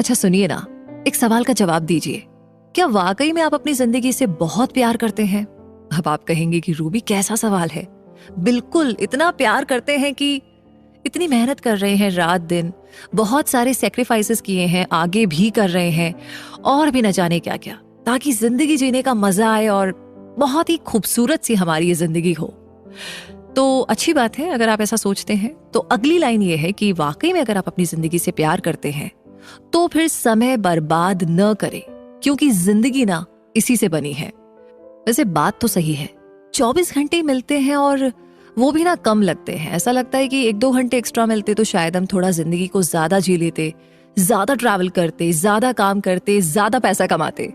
अच्छा सुनिए ना, एक सवाल का जवाब दीजिए। क्या वाकई में आप अपनी जिंदगी से बहुत प्यार करते हैं? अब आप कहेंगे कि रूबी कैसा सवाल है। बिल्कुल, इतना प्यार करते हैं कि इतनी मेहनत कर रहे हैं रात दिन, बहुत सारे सेक्रीफाइसेस किए हैं, आगे भी कर रहे हैं और भी न जाने क्या क्या, ताकि जिंदगी जीने का मजा आए और बहुत ही खूबसूरत सी हमारी ये जिंदगी हो। तो अच्छी बात है अगर आप ऐसा सोचते हैं। तो अगली लाइन ये है कि वाकई में अगर आप अपनी जिंदगी से प्यार करते हैं तो फिर समय बर्बाद न करें, क्योंकि जिंदगी ना इसी से बनी है। वैसे बात तो सही है, 24 घंटे मिलते हैं और वो भी ना कम लगते हैं। ऐसा लगता है कि 1-2 घंटे एक्स्ट्रा मिलते तो शायद हम थोड़ा जिंदगी को ज्यादा जी लेते, ज्यादा ट्रैवल करते, ज्यादा काम करते, ज्यादा पैसा कमाते।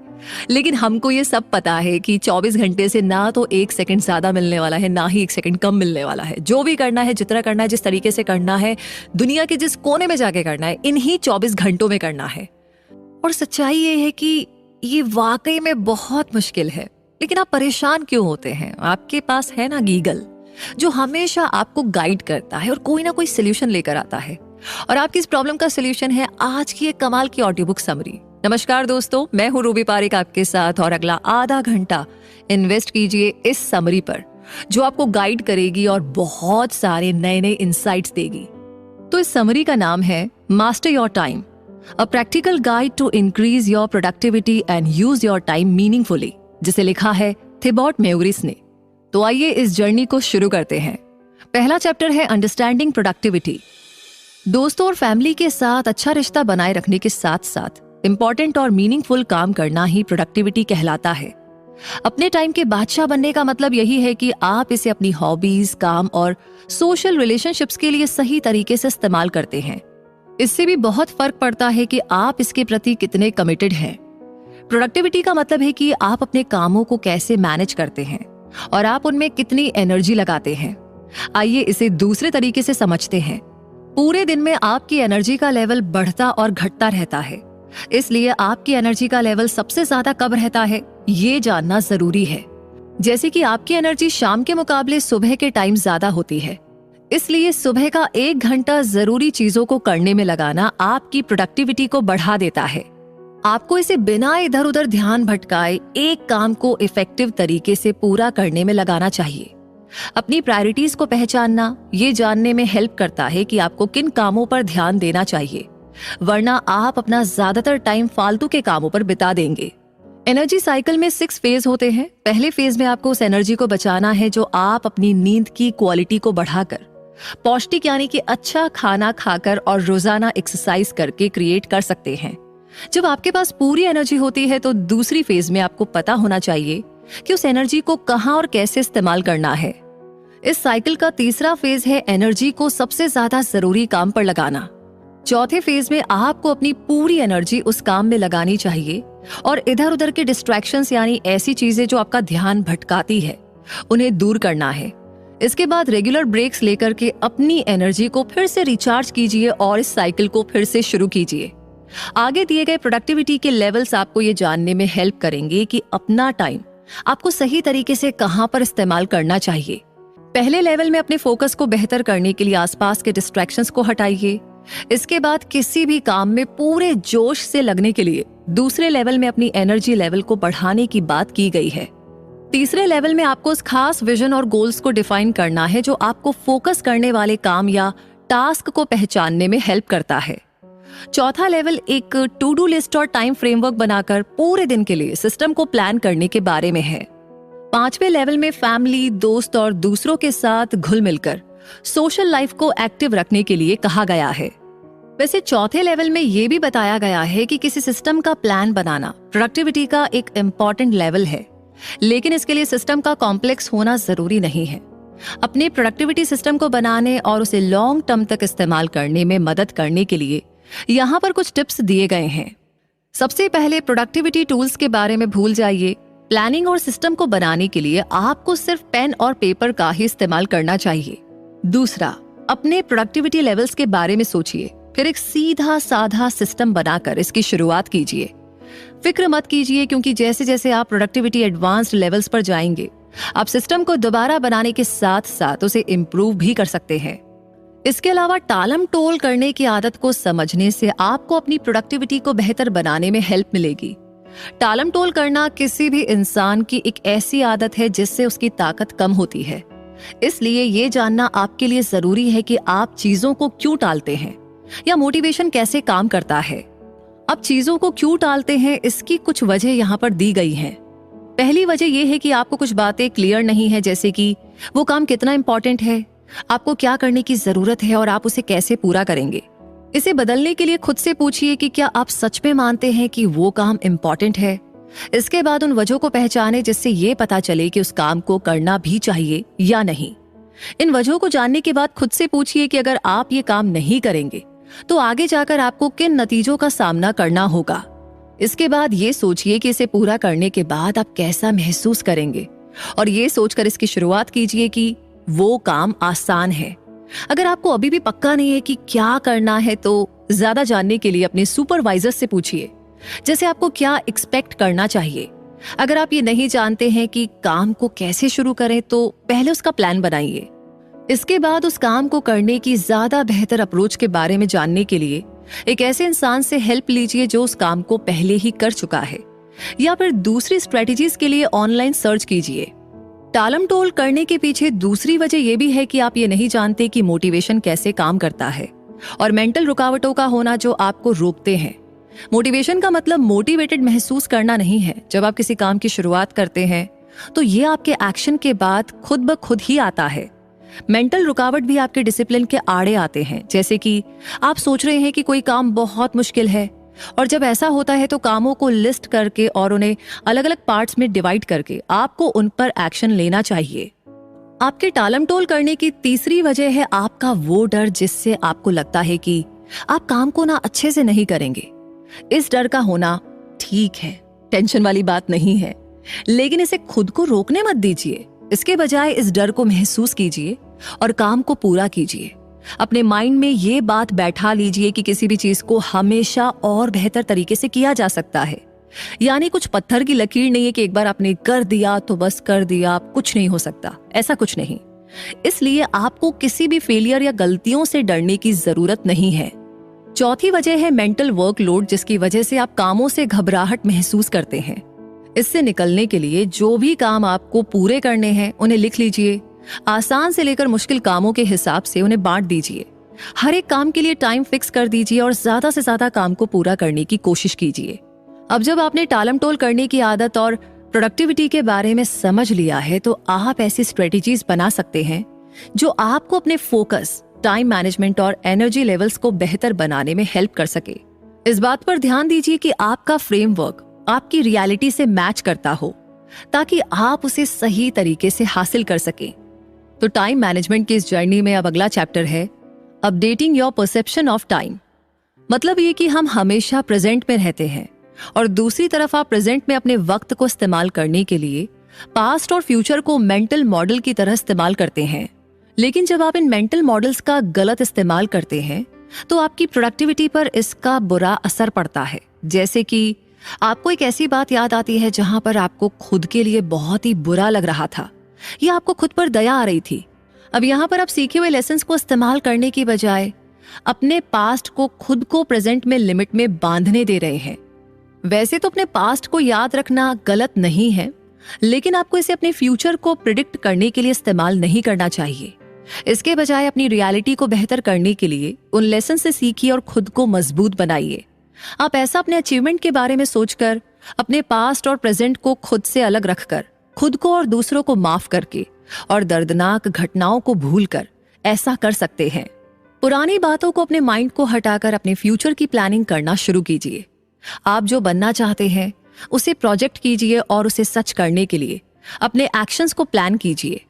लेकिन हमको ये सब पता है कि 24 घंटे से ना तो 1 सेकंड ज्यादा मिलने वाला है, ना ही 1 सेकंड कम मिलने वाला है। जो भी करना है, जितना करना है, जिस तरीके से करना है, दुनिया के जिस कोने में जाके करना है, इन्हीं 24 घंटों में करना है। और सच्चाई ये है कि ये वाकई में बहुत मुश्किल है। लेकिन आप परेशान क्यों होते हैं? आपके पास है ना गीगल, जो हमेशा आपको गाइड करता है और कोई ना कोई सोल्यूशन लेकर आता है। और आपकी इस प्रॉब्लम का सोल्यूशन है आज की एक कमाल की ऑडियो बुक समरी। नमस्कार दोस्तों, मैं हूं रूबी पारिक आपके साथ, और अगला आधा घंटा इन्वेस्ट कीजिए इस समरी पर, जो आपको गाइड करेगी और बहुत सारे नए नए इंसाइट्स देगी। तो इस समरी का नाम है master your time, a practical guide to increase your productivity and use your time meaningfully, जिसे लिखा है थिबॉट मेवरिस ने। तो आइए इस जर्नी को शुरू करते हैं। पहला चैप्टर है अंडरस्टैंडिंग प्रोडक्टिविटी। दोस्तों और फैमिली के साथ अच्छा रिश्ता बनाए रखने के साथ साथ इंपॉर्टेंट और मीनिंगफुल काम करना ही प्रोडक्टिविटी कहलाता है। अपने टाइम के बादशाह बनने का मतलब यही है कि आप इसे अपनी हॉबीज, काम और सोशल रिलेशनशिप्स के लिए सही तरीके से इस्तेमाल करते हैं। इससे भी बहुत फर्क पड़ता है कि आप इसके प्रति कितने कमिटेड हैं। प्रोडक्टिविटी का मतलब है कि आप अपने कामों को कैसे मैनेज करते हैं और आप उनमें कितनी एनर्जी लगाते हैं। आइए इसे दूसरे तरीके से समझते हैं। पूरे दिन में आपकी एनर्जी का लेवल बढ़ता और घटता रहता है, इसलिए आपकी एनर्जी का लेवल सबसे ज्यादा कब रहता है, ये जानना जरूरी है। जैसे कि आपकी एनर्जी शाम के मुकाबले सुबह के टाइम ज्यादा होती है, इसलिए सुबह का 1 घंटा जरूरी चीजों को करने में लगाना आपकी प्रोडक्टिविटी को बढ़ा देता है। आपको इसे बिना इधर उधर ध्यान भटकाए एक काम को इफेक्टिव तरीके से पूरा करने में लगाना चाहिए। अपनी प्रायोरिटीज को पहचानना ये जानने में हेल्प करता है कि आपको किन कामों पर ध्यान देना चाहिए, वरना आप अपना ज्यादातर टाइम फालतू के कामों पर बिता देंगे। एनर्जी साइकिल में 6 फेज होते हैं। पहले फेज में आपको उस एनर्जी को बचाना है जो आप अपनी नींद की क्वालिटी को बढ़ाकर, पौष्टिक यानी कि अच्छा खाना खाकर और रोजाना एक्सरसाइज करके क्रिएट कर सकते हैं। जब आपके पास पूरी एनर्जी होती है तो दूसरी फेज में आपको पता होना चाहिए कि उस एनर्जी को कहां और कैसे इस्तेमाल करना है। इस साइकिल का तीसरा फेज है एनर्जी को सबसे ज्यादा जरूरी काम पर लगाना। चौथे फेज में आपको अपनी पूरी एनर्जी उस काम में लगानी चाहिए और इधर उधर के डिस्ट्रैक्शंस यानी ऐसी चीजें जो आपका ध्यान भटकाती है, उन्हें दूर करना है। इसके बाद रेगुलर ब्रेक्स लेकर के अपनी एनर्जी को फिर से रिचार्ज कीजिए और इस साइकिल को फिर से शुरू कीजिए। आगे दिए गए प्रोडक्टिविटी के लेवल्स आपको ये जानने में हेल्प करेंगे कि अपना टाइम आपको सही तरीके से कहां पर इस्तेमाल करना चाहिए। पहले लेवल में अपने फोकस को बेहतर करने के लिए आसपास के डिस्ट्रैक्शंस को हटाइए। इसके बाद किसी भी काम में पूरे जोश से लगने के लिए दूसरे लेवल में अपनी एनर्जी लेवल को बढ़ाने की बात की गई है। तीसरे लेवल में आपको उस खास विजन और गोल्स को डिफाइन करना है जो आपको फोकस करने वाले काम या टास्क को पहचानने में हेल्प करता है। चौथा लेवल एक टू डू लिस्ट और टाइम फ्रेमवर्क बनाकर पूरे दिन के लिए सिस्टम को प्लान करने के बारे में है। पांचवें लेवल में फैमिली, दोस्त और दूसरों के साथ घुल मिलकर सोशल लाइफ को एक्टिव रखने के लिए कहा गया है। वैसे चौथे लेवल में यह भी बताया गया है कि किसी सिस्टम का प्लान बनाना प्रोडक्टिविटी का एक इम्पॉर्टेंट लेवल है, लेकिन इसके लिए सिस्टम का कॉम्प्लेक्स होना जरूरी नहीं है। अपने प्रोडक्टिविटी सिस्टम को बनाने और उसे लॉन्ग टर्म तक इस्तेमाल करने में मदद करने के लिए यहाँ पर कुछ टिप्स दिए गए हैं। सबसे पहले प्रोडक्टिविटी टूल्स के बारे में भूल जाइए। प्लानिंग और सिस्टम को बनाने के लिए आपको सिर्फ पेन और पेपर का ही इस्तेमाल करना चाहिए। दूसरा, अपने प्रोडक्टिविटी लेवल्स के बारे में सोचिए, फिर एक सीधा साधा सिस्टम बनाकर इसकी शुरुआत कीजिए। फिक्र मत कीजिए, क्योंकि जैसे जैसे आप प्रोडक्टिविटी एडवांस्ड लेवल्स पर जाएंगे, आप सिस्टम को दोबारा बनाने के साथ साथ उसे इम्प्रूव भी कर सकते हैं। इसके अलावा टालम टोल करने की आदत को समझने से आपको अपनी प्रोडक्टिविटी को बेहतर बनाने में हेल्प मिलेगी। टालम टोल करना किसी भी इंसान की एक ऐसी आदत है जिससे उसकी ताकत कम होती है। इसलिए ये जानना आपके लिए जरूरी है कि आप चीजों को क्यों टालते हैं या मोटिवेशन कैसे काम करता है। अब चीजों को क्यों टालते हैं, इसकी कुछ वजह यहाँ पर दी गई हैं। पहली वजह यह है कि आपको कुछ बातें क्लियर नहीं है, जैसे कि वो काम कितना इंपॉर्टेंट है, आपको क्या करने की जरूरत है और आप उसे कैसे पूरा करेंगे। इसे बदलने के लिए खुद से पूछिए कि क्या आप सच में मानते हैं कि वो काम इंपॉर्टेंट है। इसके बाद उन वजहों को पहचाने जिससे ये पता चले कि उस काम को करना भी चाहिए या नहीं। इन वजहों को जानने के बाद खुद से पूछिए कि अगर आप ये काम नहीं करेंगे तो आगे जाकर आपको किन नतीजों का सामना करना होगा। इसके बाद ये सोचिए कि इसे पूरा करने के बाद आप कैसा महसूस करेंगे और ये सोचकर इसकी शुरुआत कीजिए कि वो काम आसान है। अगर आपको अभी भी पक्का नहीं है कि क्या करना है तो ज्यादा जानने के लिए अपने सुपरवाइजर से पूछिए, जैसे आपको क्या एक्सपेक्ट करना चाहिए। अगर आप ये नहीं जानते हैं कि काम को कैसे शुरू करें तो पहले उसका प्लान बनाइए। इसके बाद उस काम को करने की ज्यादा बेहतर अप्रोच के बारे में जानने के लिए एक ऐसे इंसान से हेल्प लीजिए जो उस काम को पहले ही कर चुका है, या फिर दूसरी स्ट्रेटेजीज के लिए ऑनलाइन सर्च कीजिए। टालम टोल करने के पीछे दूसरी वजह यह भी है कि आप ये नहीं जानते कि मोटिवेशन कैसे काम करता है और मेंटल रुकावटों का होना जो आपको रोकते हैं। मोटिवेशन का मतलब मोटिवेटेड महसूस करना नहीं है। जब आप किसी काम की शुरुआत करते हैं तो ये आपके एक्शन के बाद खुद ब खुद ही आता है। मेंटल रुकावट भी आपके डिसिप्लिन के आड़े आते हैं, जैसे कि आप सोच रहे हैं कि कोई काम बहुत मुश्किल है और जब ऐसा होता है तो कामों को लिस्ट करके और उन्हें अलग अलग पार्ट्स में डिवाइड करके आपको उन पर एक्शन लेना चाहिए। आपके टालम टोल करने की तीसरी वजह है आपका वो डर जिससे आपको लगता है कि आप काम को ना अच्छे से नहीं करेंगे। इस डर का होना ठीक है, टेंशन वाली बात नहीं है, लेकिन इसे खुद को रोकने मत दीजिए। इसके बजाय इस डर को महसूस कीजिए और काम को पूरा कीजिए। अपने माइंड में ये बात बैठा लीजिए कि किसी भी चीज को हमेशा और बेहतर तरीके से किया जा सकता है। यानी कुछ पत्थर की लकीर नहीं है कि एक बार आपने कर दिया तो बस कर दिया, कुछ नहीं हो सकता, ऐसा कुछ नहीं। इसलिए आपको किसी भी फेलियर या गलतियों से डरने की जरूरत नहीं है। चौथी वजह है मेंटल वर्कलोड, जिसकी वजह से आप कामों से घबराहट महसूस करते हैं। इससे निकलने के लिए जो भी काम आपको पूरे करने हैं उन्हें लिख लीजिए। आसान से लेकर मुश्किल कामों के हिसाब से उन्हें बांट दीजिए। हर एक काम के लिए टाइम फिक्स कर दीजिए और ज्यादा से ज्यादा काम को पूरा करने की कोशिश कीजिए। अब जब आपने टालम टोल करने की आदत और प्रोडक्टिविटी के बारे में समझ लिया है तो आप ऐसी स्ट्रेटेजीज बना सकते हैं जो आपको अपने फोकस, टाइम मैनेजमेंट और एनर्जी लेवल्स को बेहतर बनाने में हेल्प कर सके। इस बात पर ध्यान दीजिए कि आपका फ्रेमवर्क आपकी रियलिटी से मैच करता हो ताकि आप उसे सही तरीके से हासिल कर सकें। तो टाइम मैनेजमेंट की इस जर्नी में अब अगला चैप्टर है updating your perception of time. मतलब ये कि हम हमेशा प्रेजेंट में रहते हैं और दूसरी तरफ आप प्रेजेंट में अपने वक्त को इस्तेमाल करने के लिए पास्ट और फ्यूचर को मेंटल मॉडल की तरह इस्तेमाल करते हैं। लेकिन जब आप इन मेंटल मॉडल्स का गलत इस्तेमाल करते हैं तो आपकी प्रोडक्टिविटी पर इसका बुरा असर पड़ता है। जैसे कि आपको एक ऐसी बात याद आती है जहां पर आपको खुद के लिए बहुत ही बुरा लग रहा था या आपको खुद पर दया आ रही थी। अब यहाँ पर आप सीखे हुए लेसन्स को इस्तेमाल करने की बजाय अपने पास्ट को खुद को प्रेजेंट में लिमिट में बांधने दे रहे हैं। वैसे तो अपने पास्ट को याद रखना गलत नहीं है, लेकिन आपको इसे अपने फ्यूचर को प्रिडिक्ट करने के लिए इस्तेमाल नहीं करना चाहिए। इसके बजाय अपनी रियलिटी को बेहतर करने के लिए उन लेसन से सीखिए और खुद को मजबूत बनाइए। आप ऐसा अपने अचीवमेंट के बारे में सोचकर, अपने पास्ट और प्रेजेंट को खुद से अलग रखकर, खुद को और दूसरों को माफ करके और दर्दनाक घटनाओं को भूलकर ऐसा कर सकते हैं। पुरानी बातों को अपने माइंड को हटाकर अपने फ्यूचर की प्लानिंग करना शुरू कीजिए। आप जो बनना चाहते हैं उसे प्रोजेक्ट कीजिए और उसे सच करने के लिए अपने एक्शंस को प्लान कीजिए।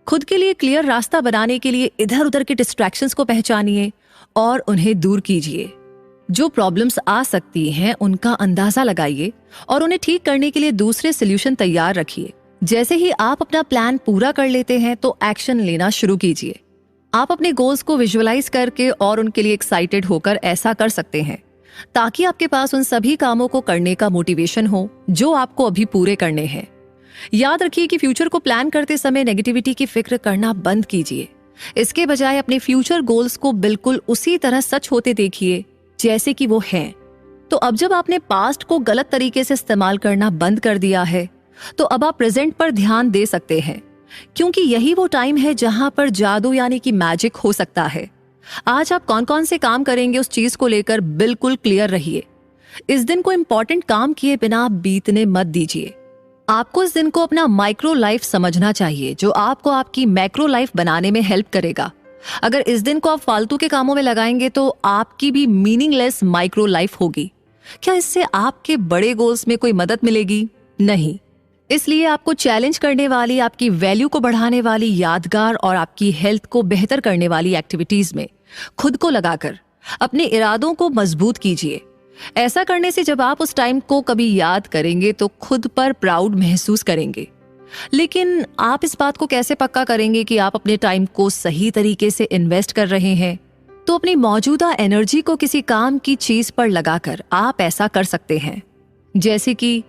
खुद के लिए क्लियर रास्ता बनाने के लिए इधर उधर के डिस्ट्रैक्शंस को पहचानिए और उन्हें दूर कीजिए। जो प्रॉब्लम्स आ सकती हैं उनका अंदाजा लगाइए और उन्हें ठीक करने के लिए दूसरे सॉल्यूशन तैयार रखिए। जैसे ही आप अपना प्लान पूरा कर लेते हैं तो एक्शन लेना शुरू कीजिए। आप अपने गोल्स को विजुअलाइज करके और उनके लिए एक्साइटेड होकर ऐसा कर सकते हैं ताकि आपके पास उन सभी कामों को करने का मोटिवेशन हो जो आपको अभी पूरे करने हैं। याद रखिए कि फ्यूचर को प्लान करते समय नेगेटिविटी की फिक्र करना बंद कीजिए। इसके बजाय अपने फ्यूचर गोल्स को बिल्कुल उसी तरह सच होते देखिए जैसे कि वो हैं। तो अब जब आपने पास्ट को गलत तरीके से इस्तेमाल करना बंद कर दिया है, तो अब आप प्रेजेंट पर ध्यान दे सकते हैं, क्योंकि यही वो टाइम है जहां पर जादू यानी कि मैजिक हो सकता है। आज आप कौन कौन से काम करेंगे उस चीज को लेकर बिल्कुल क्लियर रहिए। इस दिन को इम्पोर्टेंट काम किए बिना आप बीतने मत दीजिए। आपको इस दिन को अपना माइक्रो लाइफ समझना चाहिए, जो आपको आपकी मैक्रो लाइफ बनाने में हेल्प करेगा। अगर इस दिन को आप फालतू के कामों में लगाएंगे तो आपकी भी मीनिंगलेस माइक्रो लाइफ होगी। क्या इससे आपके बड़े गोल्स में कोई मदद मिलेगी? नहीं। इसलिए आपको चैलेंज करने वाली, आपकी वैल्यू को बढ़ाने वाली, यादगार और आपकी हेल्थ को बेहतर करने वाली एक्टिविटीज में खुद को लगाकर अपने इरादों को मजबूत कीजिए। ऐसा करने से जब आप उस टाइम को कभी याद करेंगे तो खुद पर प्राउड महसूस करेंगे। लेकिन आप इस बात को कैसे पक्का करेंगे कि आप अपने टाइम को सही तरीके से इन्वेस्ट कर रहे हैं? तो अपनी मौजूदा एनर्जी को किसी काम की चीज पर लगाकर आप ऐसा कर सकते हैं। जैसे कि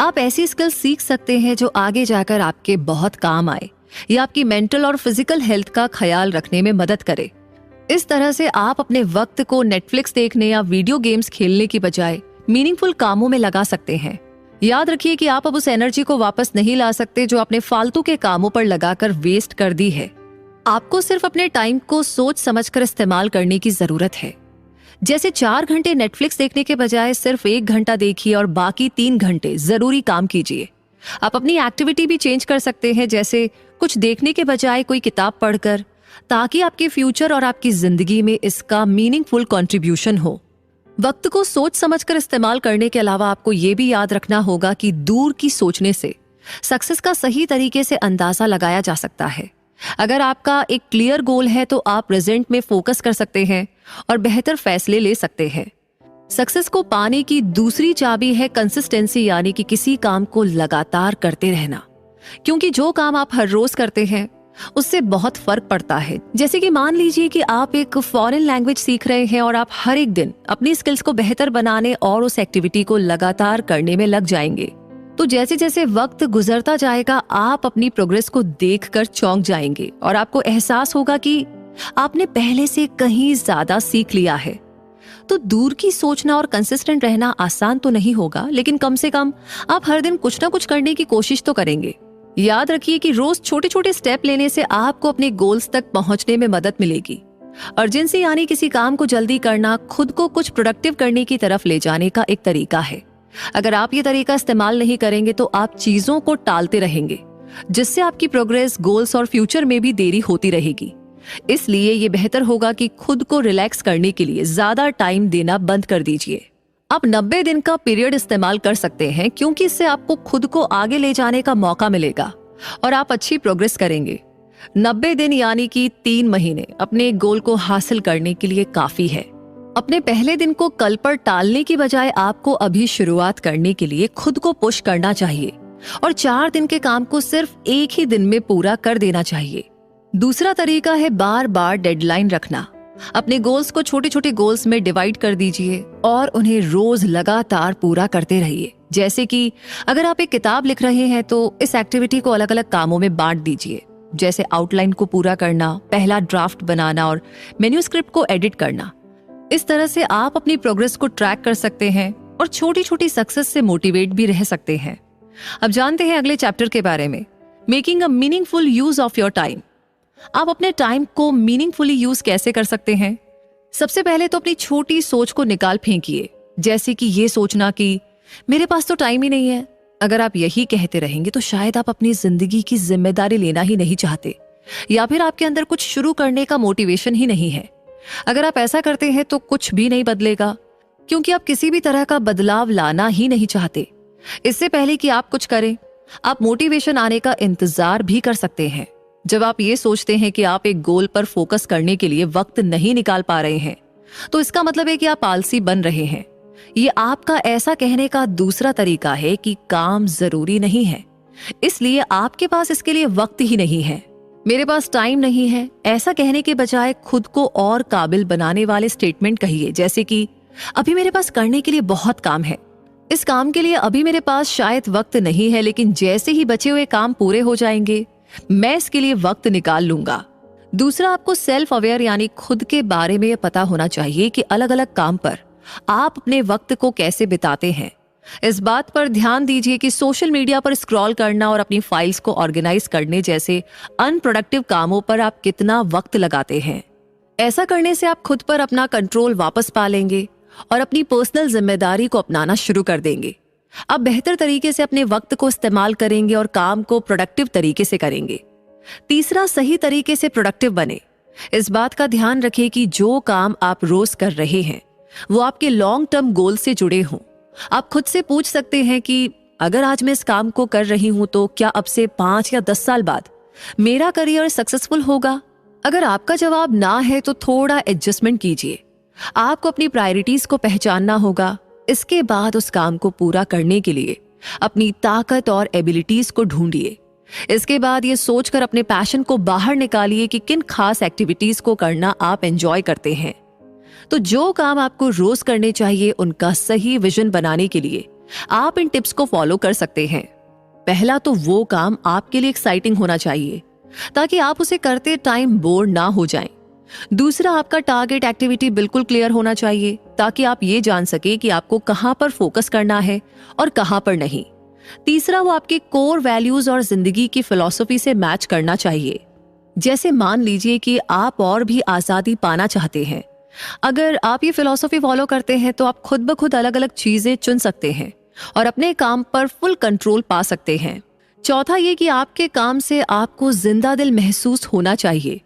आप ऐसी स्किल सीख सकते हैं जो आगे जाकर आपके बहुत काम आए या आपकी मेंटल और फिजिकल हेल्थ का ख्याल रखने में मदद करे। इस तरह से आप अपने वक्त को नेटफ्लिक्स देखने या वीडियो गेम्स खेलने की बजाय मीनिंगफुल कामों में लगा सकते हैं। याद रखिए कि आप अब उस एनर्जी को वापस नहीं ला सकते जो आपने फालतू के कामों पर लगाकर वेस्ट कर दी है। आपको सिर्फ अपने टाइम को सोच समझकर इस्तेमाल करने की जरूरत है। जैसे 4 घंटे नेटफ्लिक्स देखने के बजाय सिर्फ 1 घंटा देखिए और बाकी 3 घंटे जरूरी काम कीजिए। आप अपनी एक्टिविटी भी चेंज कर सकते हैं, जैसे कुछ देखने के बजाय कोई किताब पढ़कर, ताकि आपके फ्यूचर और आपकी जिंदगी में इसका मीनिंगफुल कंट्रीब्यूशन हो। वक्त को सोच समझकर इस्तेमाल करने के अलावा आपको ये भी याद रखना होगा कि दूर की सोचने से सक्सेस का सही तरीके से अंदाजा लगाया जा सकता है। अगर आपका एक क्लियर गोल है तो आप प्रेजेंट में फोकस कर सकते हैं और बेहतर फैसले ले सकते हैं। सक्सेस को पाने की दूसरी चाबी है कंसिस्टेंसी, यानी कि किसी काम को लगातार करते रहना, क्योंकि जो काम आप हर रोज करते हैं उससे बहुत फर्क पड़ता है। जैसे कि मान लीजिए कि आप एक फॉरेन लैंग्वेज सीख रहे हैं और आप हर एक दिन अपनी स्किल्स को बेहतर बनाने और उस एक्टिविटी को लगातार करने में लग जाएंगे, तो जैसे जैसे वक्त गुजरता जाएगा आप अपनी प्रोग्रेस को देखकर चौंक जाएंगे और आपको एहसास होगा कि आपने पहले से कहीं ज्यादा सीख लिया है। तो दूर की सोचना और कंसिस्टेंट रहना आसान तो नहीं होगा, लेकिन कम से कम आप हर दिन कुछ ना कुछ करने की कोशिश तो करेंगे। याद रखिए कि रोज छोटे छोटे स्टेप लेने से आपको अपने गोल्स तक पहुंचने में मदद मिलेगी। अर्जेंसी यानी किसी काम को जल्दी करना खुद को कुछ प्रोडक्टिव करने की तरफ ले जाने का एक तरीका है। अगर आप ये तरीका इस्तेमाल नहीं करेंगे तो आप चीजों को टालते रहेंगे, जिससे आपकी प्रोग्रेस, गोल्स और फ्यूचर में भी देरी होती रहेगी। इसलिए ये बेहतर होगा कि खुद को रिलैक्स करने के लिए ज्यादा टाइम देना बंद कर दीजिए। आप 90 दिन का पीरियड इस्तेमाल कर सकते हैं, क्योंकि इससे आपको खुद को आगे ले जाने का मौका मिलेगा और आप अच्छी प्रोग्रेस करेंगे। 90 दिन यानी कि 3 महीने अपने गोल को हासिल करने के लिए काफी है। अपने पहले दिन को कल पर टालने की बजाय आपको अभी शुरुआत करने के लिए खुद को पुश करना चाहिए और 4 दिन के काम को सिर्फ एक ही दिन में पूरा कर देना चाहिए। दूसरा तरीका है बार बार डेडलाइन रखना। अपने गोल्स को छोटे छोटे गोल्स में डिवाइड कर दीजिए और उन्हें रोज लगातार पूरा करते रहिए। जैसे कि अगर आप एक किताब लिख रहे हैं तो इस एक्टिविटी को अलग अलग कामों में बांट दीजिए, जैसे आउटलाइन को पूरा करना, पहला ड्राफ्ट बनाना और मैन्यूस्क्रिप्ट को एडिट करना। इस तरह से आप अपनी प्रोग्रेस को ट्रैक कर सकते हैं और छोटी छोटी सक्सेस से मोटिवेट भी रह सकते हैं। अब जानते हैं अगले चैप्टर के बारे में, making a meaningful use of your time. आप अपने टाइम को मीनिंगफुली यूज कैसे कर सकते हैं? सबसे पहले तो अपनी छोटी सोच को निकाल फेंकिए, जैसे कि ये सोचना कि मेरे पास तो टाइम ही नहीं है। अगर आप यही कहते रहेंगे तो शायद आप अपनी जिंदगी की जिम्मेदारी लेना ही नहीं चाहते, या फिर आपके अंदर कुछ शुरू करने का मोटिवेशन ही नहीं है। अगर आप ऐसा करते हैं तो कुछ भी नहीं बदलेगा, क्योंकि आप किसी भी तरह का बदलाव लाना ही नहीं चाहते। इससे पहले कि आप कुछ करें, आप मोटिवेशन आने का इंतजार भी कर सकते हैं। जब आप ये सोचते हैं कि आप एक गोल पर फोकस करने के लिए वक्त नहीं निकाल पा रहे हैं, तो इसका मतलब है कि आप आलसी बन रहे हैं। ये आपका ऐसा कहने का दूसरा तरीका है कि काम जरूरी नहीं है, इसलिए आपके पास इसके लिए वक्त ही नहीं है। मेरे पास टाइम नहीं है, ऐसा कहने के बजाय खुद को और काबिल बनाने वाले स्टेटमेंट कहिए, जैसे कि अभी मेरे पास करने के लिए बहुत काम है। इस काम के लिए अभी मेरे पास शायद वक्त नहीं है, लेकिन जैसे ही बचे हुए काम पूरे हो जाएंगे मैं इसके लिए वक्त निकाल लूंगा। दूसरा, आपको सेल्फ अवेयर यानी खुद के बारे में यह पता होना चाहिए कि अलग अलग काम पर आप अपने वक्त को कैसे बिताते हैं। इस बात पर ध्यान दीजिए कि सोशल मीडिया पर स्क्रॉल करना और अपनी फाइल्स को ऑर्गेनाइज करने जैसे अनप्रोडक्टिव कामों पर आप कितना वक्त लगाते हैं। ऐसा करने से आप खुद पर अपना कंट्रोल वापस पा लेंगे और अपनी पर्सनल जिम्मेदारी को अपनाना शुरू कर देंगे। आप बेहतर तरीके से अपने वक्त को इस्तेमाल करेंगे और काम को प्रोडक्टिव तरीके से करेंगे। तीसरा, सही तरीके से प्रोडक्टिव बने। इस बात का ध्यान रखें कि जो काम आप रोज कर रहे हैं वो आपके लॉन्ग टर्म गोल से जुड़े हों। आप खुद से पूछ सकते हैं कि अगर आज मैं इस काम को कर रही हूं तो क्या अब से 5 या 10 साल बाद मेरा करियर सक्सेसफुल होगा? अगर आपका जवाब ना है तो थोड़ा एडजस्टमेंट कीजिए। आपको अपनी प्रायोरिटीज को पहचानना होगा। इसके बाद उस काम को पूरा करने के लिए अपनी ताकत और एबिलिटीज को ढूंढिए। इसके बाद ये सोचकर अपने पैशन को बाहर निकालिए कि किन खास एक्टिविटीज को करना आप एंजॉय करते हैं। तो जो काम आपको रोज करने चाहिए उनका सही विजन बनाने के लिए आप इन टिप्स को फॉलो कर सकते हैं। पहला, तो वो काम आपके लिए एक्साइटिंग होना चाहिए ताकि आप उसे करते टाइम बोर ना हो जाएं। दूसरा, आपका टारगेट एक्टिविटी बिल्कुल क्लियर होना चाहिए ताकि आप ये जान सके कि आपको कहां पर फोकस करना है और कहां पर नहीं। तीसरा, वो आपके कोर वैल्यूज और जिंदगी की फिलॉसफी से मैच करना चाहिए। जैसे मान लीजिए कि आप और भी आजादी पाना चाहते हैं। अगर आप ये फिलॉसफी फॉलो करते हैं तो आप खुद ब खुद अलग अलग चीजें चुन सकते हैं और अपने काम पर फुल कंट्रोल पा सकते हैं। चौथा, ये कि आपके काम से आपको जिंदा दिल महसूस होना चाहिए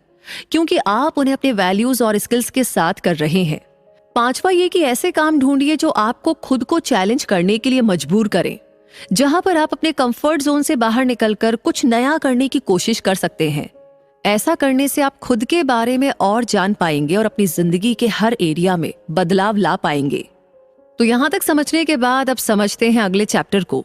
क्योंकि आप उन्हें अपने वैल्यूज और स्किल्स के साथ कर रहे हैं। पांचवा, ये कि ऐसे काम ढूंढिए जो आपको खुद को चैलेंज करने के लिए मजबूर करें, जहां पर आप अपने कंफर्ट जोन से बाहर निकलकर कुछ नया करने की कोशिश कर सकते हैं। ऐसा करने से आप खुद के बारे में और जान पाएंगे और अपनी जिंदगी के हर एरिया में बदलाव ला पाएंगे। तो यहां तक समझने के बाद अब समझते हैं अगले चैप्टर को,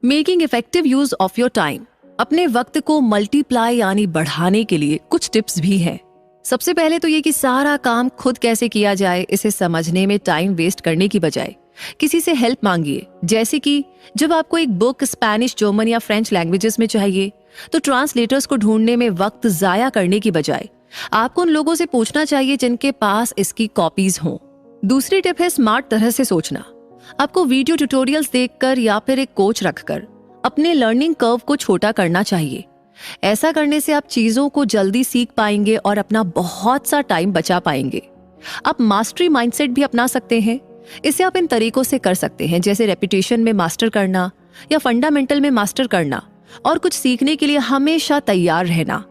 making effective use of your time. अपने वक्त को मल्टीप्लाई यानी बढ़ाने के लिए कुछ टिप्स भी हैं। सबसे पहले तो ये कि सारा काम खुद कैसे किया जाए, इसे समझने में टाइम वेस्ट करने की बजाय किसी से हेल्प मांगिए। जैसे कि जब आपको एक बुक स्पेनिश, जर्मन या फ्रेंच लैंग्वेजेस में चाहिए तो ट्रांसलेटर्स को ढूंढने में वक्त जाया करने की बजाय आपको उन लोगों से पूछना चाहिए जिनके पास इसकी कॉपीज हों। दूसरी टिप है स्मार्ट तरह से सोचना। आपको वीडियो ट्यूटोरियल्स देखकर या फिर एक कोच रखकर अपने लर्निंग कर्व को छोटा करना चाहिए। ऐसा करने से आप चीजों को जल्दी सीख पाएंगे और अपना बहुत सा टाइम बचा पाएंगे। आप मास्टरी माइंडसेट भी अपना सकते हैं। इसे आप इन तरीकों से कर सकते हैं, जैसे रेपिटेशन में मास्टर करना या फंडामेंटल में मास्टर करना, और कुछ सीखने के लिए हमेशा तैयार रहना।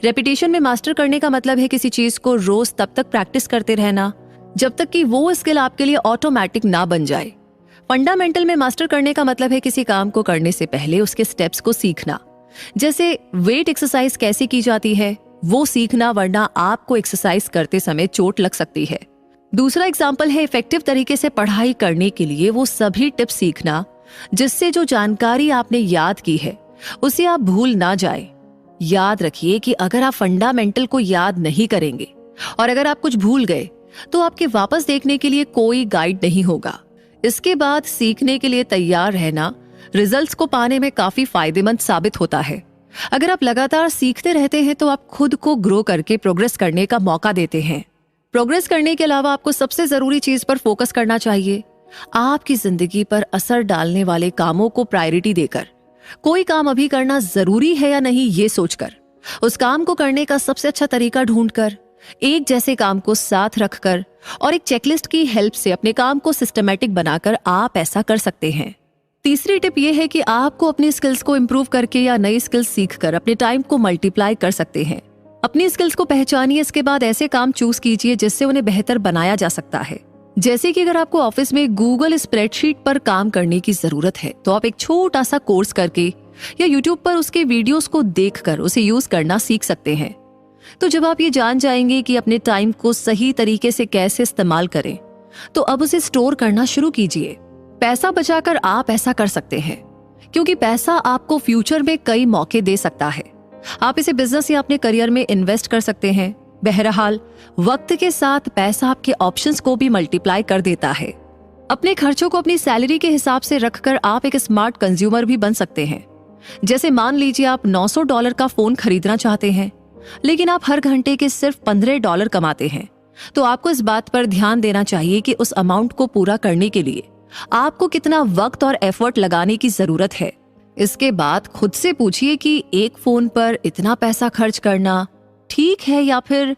रेपिटेशन में मास्टर करने का मतलब है किसी चीज को रोज तब तक प्रैक्टिस करते रहना जब तक कि वो स्किल आपके लिए ऑटोमेटिक ना बन जाए। फंडामेंटल में मास्टर करने का मतलब है किसी काम को करने से पहले उसके स्टेप्स को सीखना, जैसे वेट एक्सरसाइज कैसे की जाती है वो सीखना, वरना आपको एक्सरसाइज करते समय चोट लग सकती है। दूसरा एग्जाम्पल है इफेक्टिव तरीके से पढ़ाई करने के लिए वो सभी टिप्स सीखना जिससे जो जानकारी आपने याद की है उसे आप भूल ना जाए। याद रखिए कि अगर आप फंडामेंटल को याद नहीं करेंगे और अगर आप कुछ भूल गए तो आपके वापस देखने के लिए कोई गाइड नहीं होगा। इसके बाद सीखने के लिए तैयार रहना रिजल्ट्स को पाने में काफी फायदेमंद साबित होता है। अगर आप लगातार सीखते रहते हैं तो आप खुद को ग्रो करके प्रोग्रेस करने का मौका देते हैं। प्रोग्रेस करने के अलावा आपको सबसे जरूरी चीज पर फोकस करना चाहिए। आपकी जिंदगी पर असर डालने वाले कामों को प्रायोरिटी देकर, कोई काम अभी करना जरूरी है या नहीं ये सोचकर, उस काम को करने का सबसे अच्छा तरीका ढूंढकर, एक जैसे काम को साथ रखकर और एक चेकलिस्ट की हेल्प से अपने काम को सिस्टमैटिक बनाकर आप ऐसा कर सकते हैं। तीसरी टिप यह है कि आपको अपनी स्किल्स को इम्प्रूव करके या नई स्किल्स सीखकर अपने टाइम को मल्टीप्लाई कर सकते हैं। अपनी स्किल्स को पहचानिए, इसके बाद ऐसे काम चूज कीजिए जिससे उन्हें बेहतर बनाया जा सकता है। जैसे कि अगर आपको ऑफिस में गूगल स्प्रेडशीट पर काम करने की जरूरत है तो आप एक छोटा सा कोर्स करके या यूट्यूब पर उसके वीडियोस को देखकर उसे यूज करना सीख सकते हैं। तो जब आप ये जान जाएंगे कि अपने टाइम को सही तरीके से कैसे इस्तेमाल करें, तो अब उसे स्टोर करना शुरू कीजिए। पैसा बचाकर आप ऐसा कर सकते हैं क्योंकि पैसा आपको फ्यूचर में कई मौके दे सकता है। आप इसे बिजनेस या अपने करियर में इन्वेस्ट कर सकते हैं। बहरहाल वक्त के साथ पैसा आपके ऑप्शंस को भी मल्टीप्लाई कर देता है। अपने खर्चों को अपनी सैलरी के हिसाब से रखकर आप एक स्मार्ट कंज्यूमर भी बन सकते हैं। जैसे मान लीजिए आप $900 का फोन खरीदना चाहते हैं, लेकिन आप हर घंटे के सिर्फ $15 कमाते हैं, तो आपको इस बात पर ध्यान देना चाहिए कि उस अमाउंट को पूरा करने के लिए आपको कितना वक्त और एफर्ट लगाने की जरूरत है। इसके बाद खुद से पूछिए कि एक फोन पर इतना पैसा खर्च करना ठीक है या फिर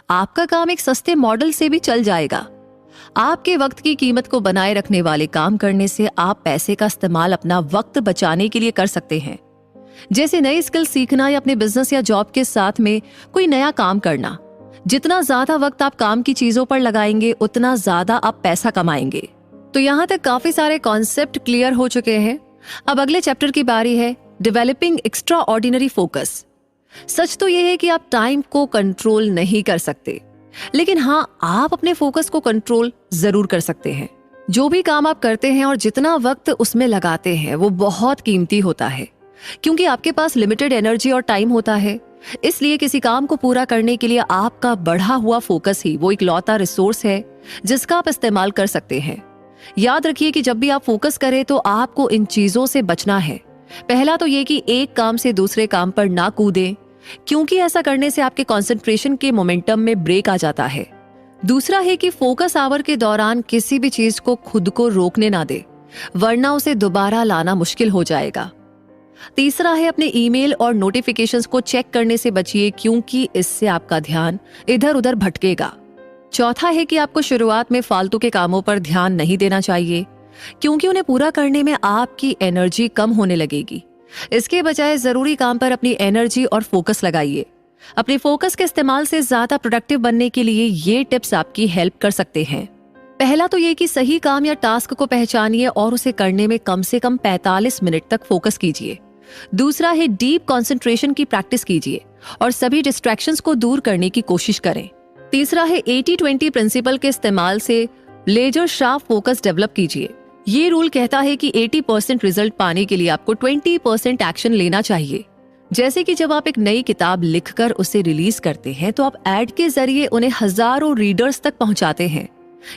आपका काम एक सस्ते मॉडल से भी चल जाएगा। आपके वक्त की कीमत को बनाए रखने वाले काम करने से आप पैसे का इस्तेमाल अपना वक्त बचाने के लिए कर सकते हैं, जैसे नई स्किल सीखना या अपने बिजनेस या जॉब के साथ में कोई नया काम करना। जितना ज्यादा वक्त आप काम की चीजों पर लगाएंगे उतना ज्यादा आप पैसा कमाएंगे। तो यहाँ तक काफी सारे कॉन्सेप्ट क्लियर हो चुके हैं। अब अगले चैप्टर की बारी है डेवलपिंग एक्स्ट्रा ऑर्डिनरी फोकस। सच तो यह है कि आप टाइम को कंट्रोल नहीं कर सकते, लेकिन हाँ, आप अपने फोकस को कंट्रोल जरूर कर सकते हैं। जो भी काम आप करते हैं और जितना वक्त उसमें लगाते हैं वो बहुत कीमती होता है, क्योंकि आपके पास लिमिटेड एनर्जी और टाइम होता है। इसलिए किसी काम को पूरा करने के लिए आपका बढ़ा हुआ फोकस ही वो इकलौता रिसोर्स है जिसका आप इस्तेमाल कर सकते हैं। याद रखिए कि जब भी आप फोकस करें तो आपको इन चीजों से बचना है। पहला तो ये कि एक काम से दूसरे काम पर ना कूदें, क्योंकि ऐसा करने से आपके कंसंट्रेशन के मोमेंटम में ब्रेक आ जाता है। दूसरा है कि फोकस आवर के दौरान किसी भी चीज को खुद को रोकने ना दे, वरना उसे दोबारा लाना मुश्किल हो जाएगा। तीसरा है अपने ईमेल और नोटिफिकेशंस को चेक करने से बचिए, क्योंकि इससे आपका ध्यान इधर उधर भटकेगा। चौथा है कि आपको शुरुआत में फालतू के कामों पर ध्यान नहीं देना चाहिए, क्योंकि उन्हें पूरा करने में आपकी एनर्जी कम होने लगेगी। इसके बजाय जरूरी काम पर अपनी एनर्जी और फोकस लगाइए। अपने फोकस के इस्तेमाल से ज्यादा प्रोडक्टिव बनने के लिए ये टिप्स आपकी हेल्प कर सकते हैं। पहला तो ये कि सही काम या टास्क को पहचानिए और उसे करने में कम से कम 45 मिनट तक फोकस कीजिए। दूसरा है डीप कंसंट्रेशन की प्रैक्टिस कीजिए और सभी डिस्ट्रैक्शंस को दूर करने की कोशिश करें। तीसरा है 80-20 प्रिंसिपल के इस्तेमाल से लेजर शार्प फोकस डेवलप कीजिए। ये रूल कहता है कि 80% रिजल्ट पाने के लिए आपको 20% एक्शन लेना चाहिए। जैसे कि जब आप एक नई किताब लिखकर उसे रिलीज करते हैं तो आप एड के जरिए उन्हें हजारों रीडर्स तक पहुंचाते हैं।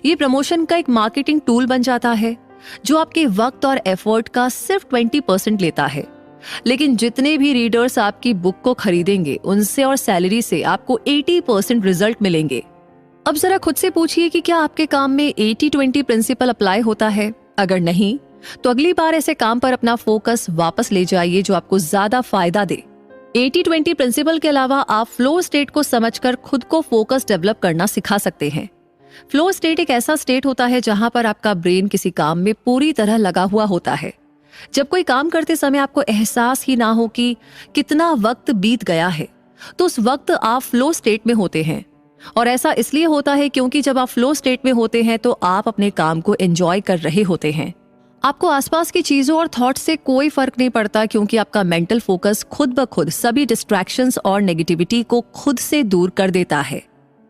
ये प्रमोशन का एक मार्केटिंग टूल बन जाता है जो आपके वक्त और एफर्ट का सिर्फ 20% लेता है। लेकिन जितने भी रीडर्स आपकी बुक को खरीदेंगे उनसे और सैलरी से आपको 80% रिजल्ट मिलेंगे। अब जरा खुद से पूछिए कि क्या आपके काम में 80-20 प्रिंसिपल अप्लाई होता है। अगर नहीं, तो अगली बार ऐसे काम पर अपना फोकस वापस ले जाइए जो आपको ज्यादा फायदा दे। 80-20 प्रिंसिपल के अलावा आप फ्लो स्टेट को समझकर खुद को फोकस डेवलप करना सिखा सकते हैं। फ्लो स्टेट एक ऐसा स्टेट होता है जहां पर आपका ब्रेन किसी काम में पूरी तरह लगा हुआ होता है। जब कोई काम करते समय आपको एहसास ही ना हो कि कितना वक्त बीत गया है, तो उस वक्त आप फ्लो स्टेट में होते हैं। और ऐसा इसलिए होता है क्योंकि जब आप फ्लो स्टेट में होते हैं तो आप अपने काम को एंजॉय कर रहे होते हैं। आपको आसपास की चीजों और थॉट से कोई फर्क नहीं पड़ता, क्योंकि आपका मेंटल फोकस खुद ब खुद सभी डिस्ट्रैक्शंस और नेगेटिविटी को खुद से दूर कर देता है।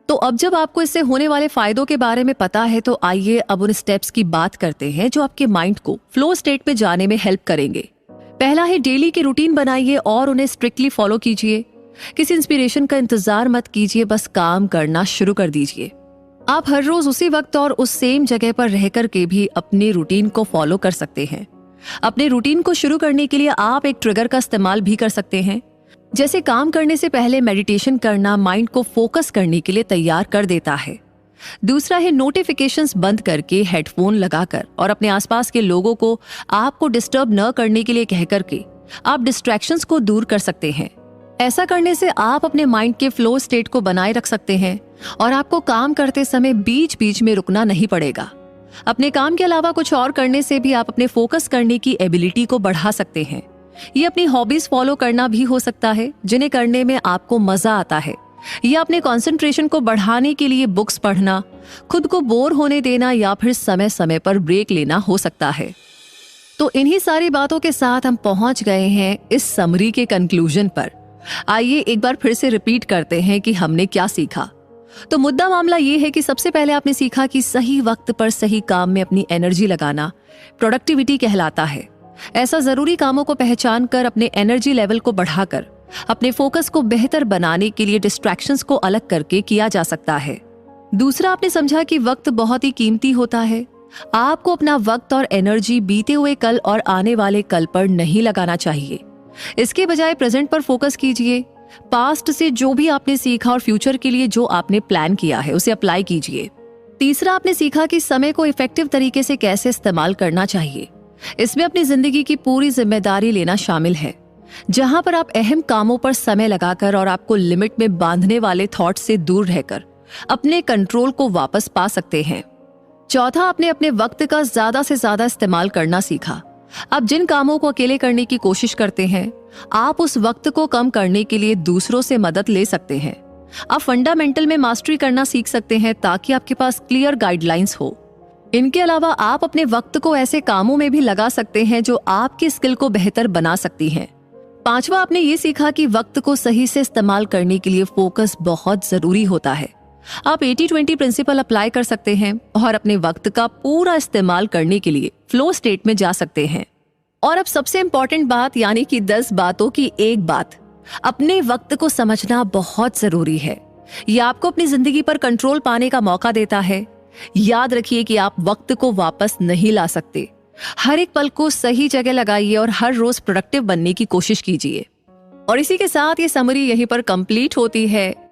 तो अब जब आपको इससे होने वाले फायदों के बारे में पता है, तो आइए अब उन स्टेप्स की बात करते हैं जो आपके माइंड को फ्लो स्टेट में जाने में हेल्प करेंगे। पहला है डेली की रूटीन बनाइए और उन्हें स्ट्रिक्टली फॉलो कीजिए। किसी इंस्पिरेशन का इंतजार मत कीजिए, बस काम करना शुरू कर दीजिए। आप हर रोज उसी वक्त और उस सेम जगह पर रहकर के भी अपनी रूटीन को फॉलो कर सकते हैं। अपने रूटीन को शुरू करने के लिए आप एक ट्रिगर का इस्तेमाल भी कर सकते हैं। जैसे काम करने से पहले मेडिटेशन करना माइंड को फोकस करने के लिए तैयार कर देता है। दूसरा है नोटिफिकेशंस बंद करके हेडफोन लगाकर और अपने आसपास के लोगों को आपको डिस्टर्ब न करने के लिए कह करके आप डिस्ट्रैक्शंस को दूर कर सकते हैं। ऐसा करने से आप अपने माइंड के फ्लो स्टेट को बनाए रख सकते हैं और आपको काम करते समय बीच बीच में रुकना नहीं पड़ेगा। अपने काम के अलावा कुछ और करने से भी आप अपने फोकस करने की एबिलिटी को बढ़ा सकते हैं। ये अपनी हॉबीज फॉलो करना भी हो सकता है जिन्हें करने में आपको मजा आता है, या अपने कंसंट्रेशन को बढ़ाने के लिए बुक्स पढ़ना, खुद को बोर होने देना या फिर समय समय पर ब्रेक लेना हो सकता है। तो इन्हीं सारी बातों के साथ हम पहुंच गए हैं इस समरी के कंक्लूजन पर। आइए एक बार फिर से रिपीट करते हैं कि हमने क्या सीखा। तो मुद्दा मामला ये है कि सबसे पहले आपने सीखा कि सही वक्त पर सही काम में अपनी एनर्जी लगाना प्रोडक्टिविटी कहलाता है। ऐसा जरूरी कामों को पहचान कर अपने एनर्जी लेवल को बढ़ाकर अपने फोकस को बेहतर बनाने के लिए डिस्ट्रैक्शंस को अलग करके किया जा सकता है। दूसरा, आपने समझा कि वक्त बहुत ही कीमती होता है। आपको अपना वक्त और एनर्जी बीते हुए कल और आने वाले कल पर नहीं लगाना चाहिए। इसके बजाय प्रेजेंट पर फोकस कीजिए। पास्ट से जो भी आपने सीखा और फ्यूचर के लिए जो आपने प्लान किया है उसे अप्लाई कीजिए। तीसरा, आपने सीखा कि समय को इफेक्टिव तरीके से कैसे इस्तेमाल करना चाहिए। इसमें अपनी जिंदगी की पूरी जिम्मेदारी लेना शामिल है, जहां पर आप अहम कामों पर समय लगाकर और आपको लिमिट में बांधने वाले थॉट से दूर रहकर अपने कंट्रोल को वापस पा सकते हैं। चौथा, आपने अपने वक्त का ज्यादा से ज्यादा इस्तेमाल करना सीखा। आप जिन कामों को अकेले करने की कोशिश करते हैं, आप उस वक्त को कम करने के लिए दूसरों से मदद ले सकते हैं। आप फंडामेंटल में मास्टरी करना सीख सकते हैं ताकि आपके पास क्लियर गाइडलाइंस हो। इनके अलावा आप अपने वक्त को ऐसे कामों में भी लगा सकते हैं जो आपकी स्किल को बेहतर बना सकती हैं। पांचवा, आपने ये सीखा कि वक्त को सही से इस्तेमाल करने के लिए फोकस बहुत जरूरी होता है। आप 80-20 प्रिंसिपल अप्लाई कर सकते हैं और अपने वक्त का पूरा इस्तेमाल करने के लिए फ्लो स्टेट में जा सकते हैं। और अब सबसे इंपॉर्टेंट बात, यानी कि 10 बातों की एक बात, अपने वक्त को समझना बहुत जरूरी है। यह आपको अपनी जिंदगी पर कंट्रोल पाने का मौका देता है। याद रखिए कि आप वक्त को वापस नहीं ला सकते। हर एक पल को सही जगह लगाइए और हर रोज प्रोडक्टिव बनने की कोशिश कीजिए। और इसी के साथ ये समरी यहीं पर कंप्लीट होती है।